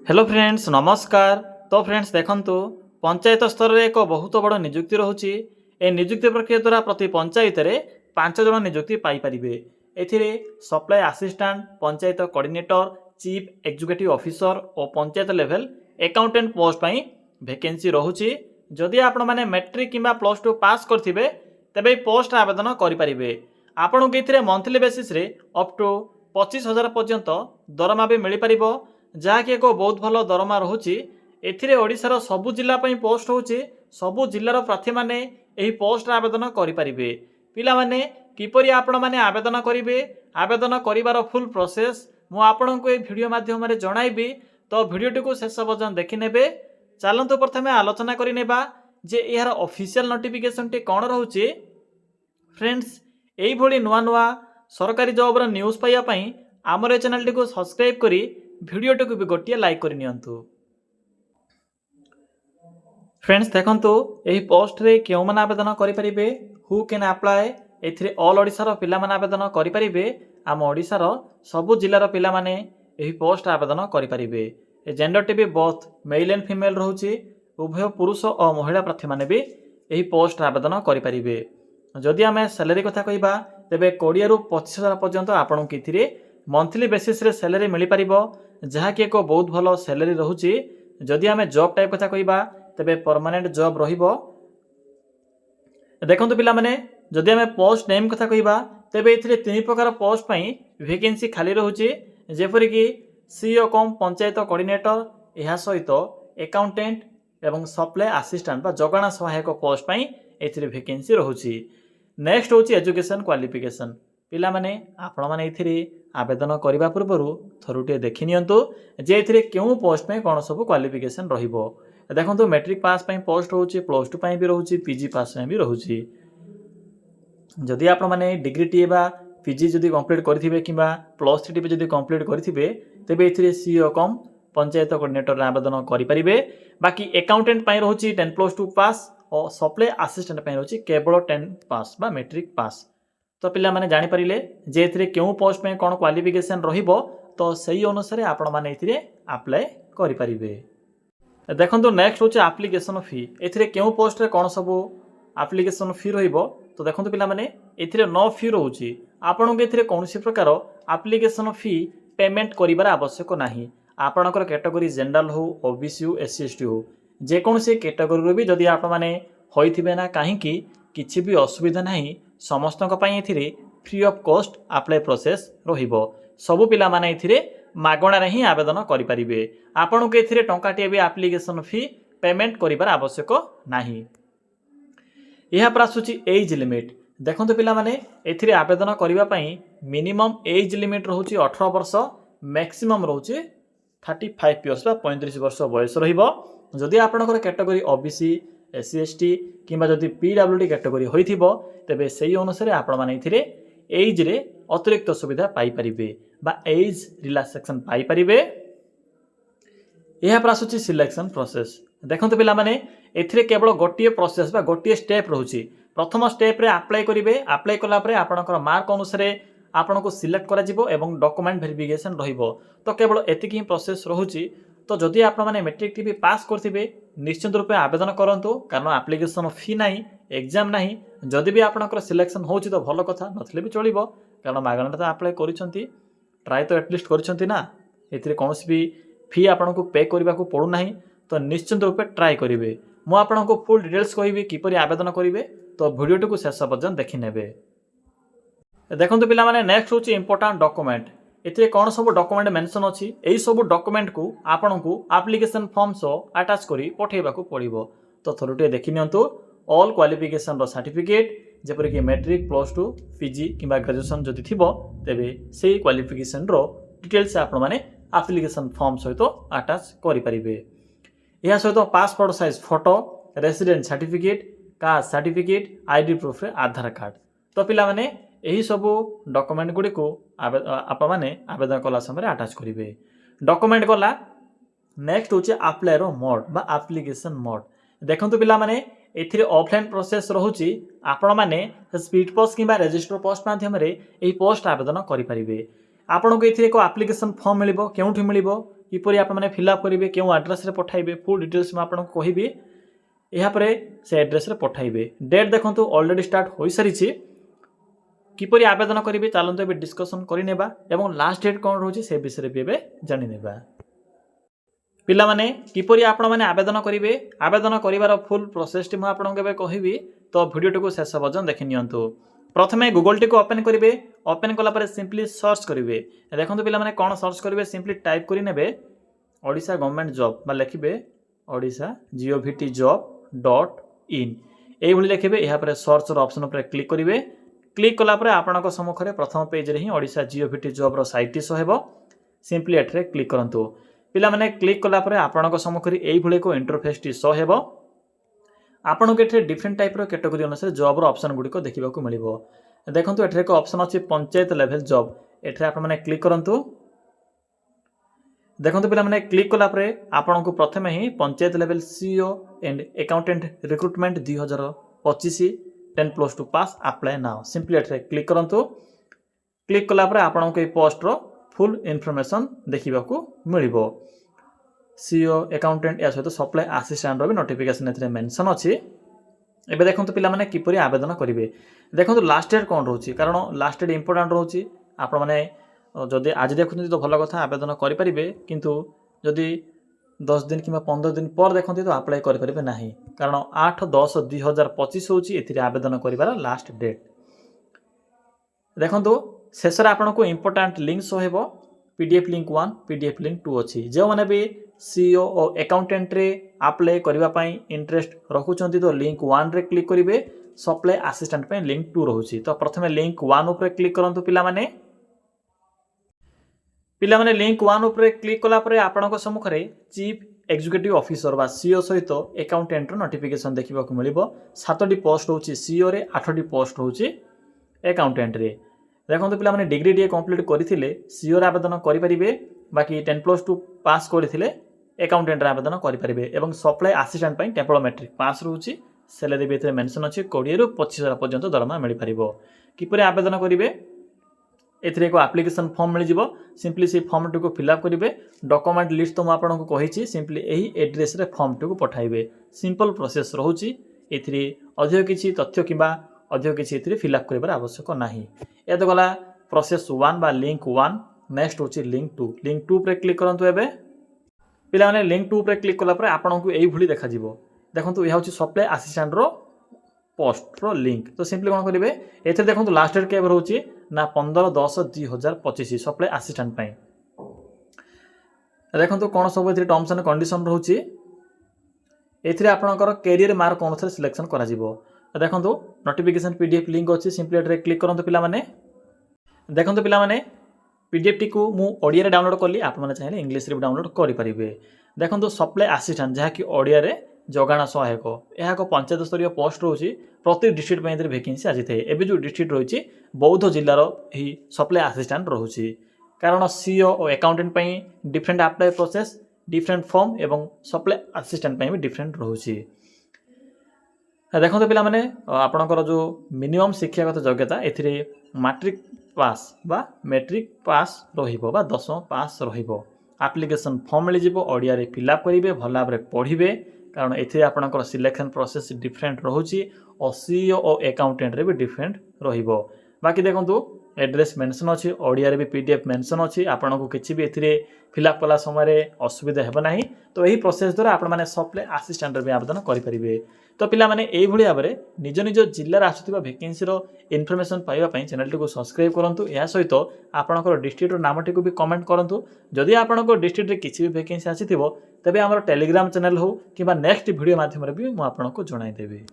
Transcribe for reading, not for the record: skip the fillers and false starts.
Hello friends नमस्कार। तो friends देखंतु पंचायत स्तर में एक बहुत बड़ नियुक्ति रोचे। ए नियुक्ति प्रक्रिया द्वारा प्रति पंचायत रे 5 जन नियुक्ति पाई परिबे। एथिरे supply assistant, panchayat coordinator, chief executive officer और पंचायत लेवल अकाउंटेंट पोस्ट पाई वैकेंसी रोचे। जदि आपण माने मैट्रिक किंबा +2 पास करथिबे तबे पोस्ट आवेदन करि परिबे। आपण के इथिरे मंथली बेसिस रे अप टू 25,000 पर्यंत दरमा भी मिल पारिबो, जहाँकि एक बहुत भल दरमा रोचे। एथिरे ओडिशार सबु जिला पई पोस्ट होचे। सबु जिल्लार प्रार्थी माने एही पोस्ट आवेदन करि परिबे। पिला माने किपरि आपण माने आवेदन करिवे, आवेदन करिवार फुल प्रोसेस मु आपनको ए वीडियो माध्यम रे जणाइबी। तो वीडियोटी को शेष पर्यंत देखि नेबे। चलंतु प्रथमे आलोचना करि नेबा जे एहार ऑफिशियल नोटिफिकेशन टी कोन रहउचे। फ्रेंड्स एही भली नुआ नुआ सरकारी जॉब रो न्यूज़ पाइया पई हमर ए चैनल टी को सब्सक्राइब करी वीडियो को भी गोटे लाइक कर नियंतु। फ्रेंड्स देखंतु एही पोस्ट रे केउ माने आवेदन करि परिबे, हु कैन अप्लाई। एथिरे ऑल ओडिसा रो पिला माने आवेदन करि परिबे। आम ओडिसा रो सबु जिल्ला रो पिला माने एही पोस्ट आवेदन करि परिबे। ए जेंडर टी भी बोथ मेल एंड फीमेल रहउची। उभय पुरुष और महिला प्रार्थी माने भी एही पोस्ट आवेदन करि परिबे। जदि आमे सैलरी कथा कहिबा तेबे 20 रु 25,000 पर्यंत आपन किथिरे मंथली बेसिस रे सैलरी मिल पारिबो, जहाँकि एक बहुत भल सैलरी रोचे। जदि आमे जॉब टाइप कथा कहिबा तेबे परमानेंट जॉब रहिबो। देखंतु पिला माने जदि आमे पोस्ट नेम कथा कहिबा तेबे एथिरे 3 प्रकार पोस्ट पई वैकेंसी खाली रहउची, जेपरि कि सीईओ कम पंचायत कोऑर्डिनेटर, एहा सहित अकाउंटेंट एवं सप्लाई असिस्टेंट बा जगाना सहायक पोस्ट पई एथिरे वैकेंसी रहउची। नेक्स्ट होची एजुकेशन क्वालिफिकेशन। पिला माने आपण माने एथिरे आवेदन करने पूर्व थरुटे देखि नियंतु जे एथिरे केउ पोस्ट में कौन सब क्वालिफिकेशन रहिबो। देखंतु मैट्रिक पास पई पोस्ट होची, +2 पई भी रहउची, पीजी पास पई भी रहउची। जदि आपण माने डिग्री टी बा पीजी जदि कंप्लीट करथिबे किबा +3 टी जदि कंप्लीट करथिबे तेबे एथिरे सीईओ कम पंचायत कोऑर्डिनेटर आवेदन करि परिबे। बाकी अकाउंटेंट पई रहउची 10+2 पास और सप्लाई असिस्टेंट पई रहउची केवल 10 पास बा मैट्रिक पास। तो पिला माने जानि परिले जे एथिरे केउ पोस्ट में कोन क्वालिफिकेशन रहिबो, तो सही अनुसार आपण माने एथिरे अप्लाई करि परिबे। देखंतु नेक्स्ट होचे एप्लीकेशन फी। एथिरे केउ पोस्ट रे कोन सब एप्लीकेशन फी रहिबो। तो देखंतु पिला माने एथिरे नो फी रहउची। आपण के एथिरे कोनसी प्रकार एप्लीकेशन फी पेमेंट करिबार आवश्यक नाही। आपणकर कैटेगरी जनरल हो, ओबीसी हो, एससी एसटी हो, जे कोनसी कैटेगरी रो भी जदि आपण माने होइथिबे ना काहे कि किछि भी असुविधा नाही। समस्त free of cost apply process रहिबो। सबु पिला माने एथिरे मागणा रे ही आवेदन करि परिबे। आपन के एथिरे टंकाटिए भी एप्लीकेशन फी पेमेंट करिबार आवश्यक नाही। यहा पर आसुची एज लिमिट। देखंतु पिला माने एथिरे आवेदन करिबा पई मिनिमम एज लिमिट रहउची 18 वर्ष, मैक्सिमम रहउची 35 इयर्स बा 35 वर्ष बयस रहिबो। जदि आपनकर कैटेगरी ओबीसी, एससी एसटी किंबा जदि पीडब्ल्यूडी कैटेगरी होइथिबो तेबे सेही अनुसार आपण माने इथिरे एज रे अतिरिक्त सुविधा पाई परिबे बा एज रिलैक्सेशन पाई परिबे। एहा पर आसुची सिलेक्शन प्रोसेस। देखंतु पिला माने एथिरे केवल गोटिए प्रोसेस बा गोटिए स्टेप रहउची। प्रथम स्टेप रे अप्लाई करिवे। अप्लाई कला परे आपनकर मार्क अनुसार आपनको सिलेक्ट करा जिवो एवं डॉक्यूमेंट वेरिफिकेशन रहिबो। तो केवल एतिकी प्रोसेस रहउची। तो जदि आपण माने मैट्रिक टीवी पास करथिबे निश्चित रूपे आवेदन करंतु, कारण एप्लीकेशन फी नाही, एग्जाम नाही। जदि भी आपनकर सिलेक्शन होउची तो भलो कथा, नथले भी चलिबो, कारण मागणा तो अप्लाई करिसंती, ट्राई तो एटलिस्ट करिसंती ना। एथिरे कोनोसी भी फी आपनको पे करबा को पड़ू नाही। तो निश्चित रूपे ट्राई करिवे। मु आपनको फुल डिटेल्स कहिबी किपरि आवेदन करिवे, तो वीडियो को शेष पर्यंत देखि नेबे। देखंतु पिला माने नेक्स्ट होची इंपोर्टेंट डॉक्यूमेंट। एथिरे कोन सब डॉक्यूमेंट मेंशन अछि। एई सब डॉक्यूमेंट को आपनको एप्लीकेशन फॉर्म सो अटैच करी पठेबा को पड़िबो। तो थरुटे देखि नियंतु ऑल क्वालिफिकेशन रो सर्टिफिकेट, जेपरि कि मैट्रिक, +2, पीजी किबा ग्रेजुएशन जदि थिबो तेबे सेही क्वालिफिकेशन रो डिटेल्स आपण माने एप्लीकेशन फॉर्म सहित अटैच करि परिबे। एहा सहित passport size photo, resident certificate, caste certificate, ID proof रे आधार कार्ड। तो पिला माने एही सब डॉक्यूमेंट गुडी को आप माने आवेदन कला समय अटैच करिवे। डॉक्यूमेंट गला। नेक्स्ट होचे अप्लाई रो मोड बा एप्लीकेशन मोड। देखंतु पिला माने एथिरे ऑफलाइन प्रोसेस रहउची। आपण माने स्पीड पोस्ट किबा रजिस्टर पोस्ट माध्यम रे एही पोस्ट आवेदन करि परिबे। आपण को एथिरे को एप्लीकेशन फॉर्म मिलिबो। केउठी मिलिबो किपरि आप मैंने फिलअप करेंगे क्यों एड्रेस रे पठाइबे फुल डिटेल्स में आपको कहबी यापर से एड्रेस रे पठाइबे। डेट देखो ऑलरेडी स्टार्ट हो सारी किपरि आवेदन करेंगे चलते ए डिस्कसन करनेबा एवं लास्ट डेट कौन रोचे से विषय भी एवं जानिनेबा। पिला माने किपरि आपण माने आवेदन करेंगे आवेदन करिवार फुल प्रोसेस टी मुझे कहबी तो वीडियो को शेष पर्यटन देखि नियंतु। प्रथमे गूगल टी को ओपन करेंगे ओपन कलापर सिंपली सर्च करेंगे देखो पिला माने कौन सर्च करेंगे सिंपली टाइप करेंगे ओडिशा गवर्नमेंट जॉब बा लिखिबे ओडिशा govt.in ये लिखिबे यहाँ सर्च ऑप्शन पर क्लिक करेंगे क्लिक कलापर आपणक सम्मुखें प्रथम पेज रे ही Odisha govt job site show हेबो सिंपली एठरे क्लिक करंतु। पिला माने क्लिक कलापर आपणक सम्मुखें एई को इंटरफेस टी शो हेबो आपन को एठरे डिफरेंट टाइप रो कैटेगरी अनुसार जॉब रो ऑप्शन गुडी को देखिबा को मिलिबो। देखंतु एठरे को ऑप्शन अछि पंचायत लेवल जॉब एठरे आपण माने क्लिक करंतु। देखंतु पिला माने क्लिक कला परे आपण को प्रथमे ही panchayat level CEO and accountant recruitment 2025 10+2 pass apply now simply एठरे क्लिक करंतु। क्लिक कला परे आपण को ए पोस्ट रो फुल इन्फॉर्मेशन देखिबा को मिलिबो। सीईओ अकाउंटेंट या सहित सप्लाई असिस्टेंट रो भी नोटिफिकेशन एथरे मेंशन अछि। एबे देखंतु पिला माने किपरि आवेदन करिवे देखंतु लास्ट डेट कोन रहउछि कारण लास्ट डेट इंपोर्टेंट रहउछि आपण माने जदि आज देखुन तो भल कथा आवेदन करि परिबे किंतु जदि 10 दिन कि 15 दिन पर देखंतु तो अप्लाई करि परिबे नाही कारण 8/10/2025 होछि एथिरे आवेदन करिवार लास्ट डेट। देखंतु शेषर आपण को इंपोर्टेंट लिंक सो हेबो पीडीएफ लिंक 1 पीडीएफ लिंक 2 अछि जो माने भी सीईओ और अकाउंटेंट रे अप्लाई करबा पई इंटरेस्ट रखुचंती तो लिंक 1 रे क्लिक करिवे सप्लाई असिस्टेंट पे लिंक 2 रहउछि तो प्रथमे लिंक 1 ऊपर क्लिक करंतु पिला माने लिंक 1 ऊपर क्लिक कला परे आपन को सम्मुखरे चीफ एग्जीक्यूटिव ऑफिसर बा सीईओ सहित अकाउंटेंट रो नोटिफिकेशन देखिबा को मिलिबो 7टी पोस्ट होछि सीईओ रे 8टी पोस्ट होछि अकाउंटेंट रे। देखंतु पिला माने डिग्री डी कंप्लीट करिथिले सीईओ रे आवेदन करि परिबे बाकी 10+2 पास करिथिले अकाउंटेंट रे आवेदन करि परिबे एवं सप्लाई असिस्टेंट पई केवल मैट्रिक पास रहउछि सैलरी भी एथे मेंशन अछि 20 रु 25,000 पर्यंत दरमा मिलि परिबो। किपरि आवेदन करिवे एथिरे एको एप्लिकेशन फॉर्म मिल जिवो सिंपली से फॉर्म टी को फिलअप करिवे डॉक्यूमेंट लिस्ट तो म आपन को कहिछि सिंपली एही एड्रेस रे फॉर्म टी को पठाइबे सिंपल प्रोसेस रहउछि एथिरे अधिक किछि तथ्य किबा अधिक किछि एथिरे फिलअप करिवार आवश्यक नाही। ए तो गला प्रोसेस 1 बा लिंक 1 नेक्स्ट होछि लिंक 2 पर क्लिक करंतु। एबे पिला माने लिंक 2 पर क्लिक कला पर आपन को एई भली देखा जिवो देखंतु एहा होछि सप्लाई असिस्टेंट रो पोस्ट रो लिंक तो सिंपली कोन करिवे एथे देखंतु लास्ट डेट केबे रहउछि ना 15/10/2025 सप्लाई असिस्टेंट पई देखंतु कोन सब एथे टर्म्स एंड कंडीशन रहउछि एथिरे आपनकर कैरियर मार्क कोन से सिलेक्शन करा जिवो देखंतु नोटिफिकेशन पीडीएफ लिंक अछि सिंपली एथे क्लिक करंतु। पिला माने देखंतु पिला माने पीडीएफ टी को मु ओडिया रे डाउनलोड करली आप माने चाहे इंग्लिश रे भी डाउनलोड करि परिबे। देखंतु सप्लाई असिस्टेंट जहा कि ओडिया रे जगाण सहायक यह एक पंचायत स्तरीय पोस्ट रोचे प्रति डिस्ट्रिक्ट में वैकेंसी आज थे एवं जो डिस्ट्रिक्ट रही बौद्ध जिलार ही सप्लाई असिस्टेंट रोचे कारण सीईओ और अकाउंटेंट पे different apply process different form एवं सप्लाई असिस्टेंट पे भी डिफरेंट रोचे। देखो पिला माने आपणकर जो मिनिमम शिक्षागत योग्यता एथिरे मैट्रिक पास बा मैट्रिक पास रहिबो बा 10 पास रहिबो एप्लिकेशन फॉर्म मिल जिवो ओडिया रे फिलअप करिवे भल भाव रे पढ़िबे कारण एथे आपणकर सिलेक्शन प्रोसेस डिफरेंट रहउची और सीईओ और अकाउंटेंट रे भी डिफरेंट रहिबो। बाकी देखंतु एड्रेस मेंशन अछि ओडिया रे भी पीडीएफ मेंशन अछि आपन को किछि भी एथिरे फिलअप कला समय असुविधा हेबो नाही तो एही प्रोसेस द्वारा आपण माने सप्लाई असिस्टेंट रे भी आवेदन करि परिबे। तो पिला माने एही भली भाबरे निज निज जिल्ला रे आसुतिबा वैकेंसी रो इन्फॉर्मेशन पाइबा पई चैनल टी को सब्सक्राइब करंतु या सहित आपनकर डिस्ट्रिक्ट रो नाम टी को भी कमेंट करंतु जदि आपनकर डिस्ट्रिक्ट रे किछि भी वैकेंसी आसीथिबो तबे हमर टेलीग्राम चैनल हो किबा नेक्स्ट वीडियो माध्यम रे भी मु आपनको जणाई देबे।